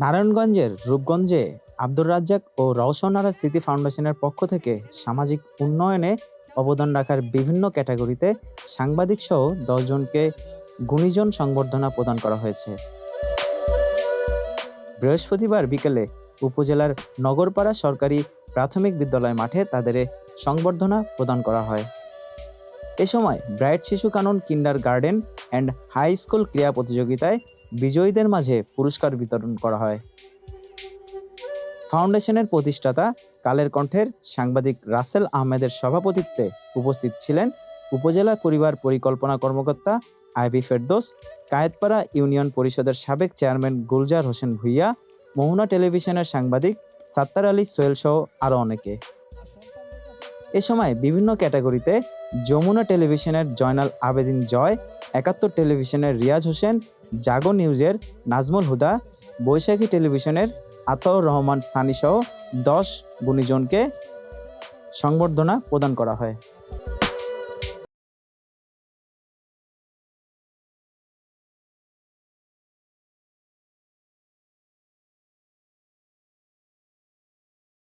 নারায়ণগঞ্জের রূপগঞ্জে আব্দুর রাজ্জাক ও রওশন আরা স্মৃতি ফাউন্ডেশনের পক্ষ থেকে সামাজিক উন্নয়নে অবদান রাখার বিভিন্ন ক্যাটাগরিতে সাংবাদিক সহ ১০ জনকে গুণীজন সংবর্ধনা প্রদান করা হয়েছে। বৃহস্পতিবার বিকেলে উপজেলার নগরপাড়া সরকারি প্রাথমিক বিদ্যালয় মাঠে তাদের সংবর্ধনা প্রদান করা হয়। এ সময় ব্রাইট শিশু কানন কিন্ডার গার্ডেন অ্যান্ড হাই স্কুল ক্রীড়া প্রতিযোগিতায় বিজয়ীদের মাঝে পুরস্কার বিতরণ করা হয়। ফাউন্ডেশনের প্রতিষ্ঠাতা কালের কণ্ঠের সাংবাদিক রাসেল আহমেদের সভাপতিত্বে উপস্থিত ছিলেন উপজেলা পরিবার পরিকল্পনা কর্মকর্তা আইবি ফেরদৌস, কায়েতপাড়া ইউনিয়ন পরিষদের সাবেক চেয়ারম্যান গুলজার হোসেন ভূঁইয়া, মোহনা টেলিভিশনের সাংবাদিক সাত্তার আলী সোহেল সহ আরও অনেকে। এ সময় বিভিন্ন ক্যাটাগরিতে যমুনা টেলিভিশনের জয়নাল আবেদিন জয়, ৭১ টেলিভিশনের রিয়াজ হোসেন, জাগো নিউজের নাজমুল হুদা, বৈশাখী টেলিভিশনের আতাউর রহমান সানি সহ ১০ গুণীজনকে সংবর্ধনা প্রদান করা হয়।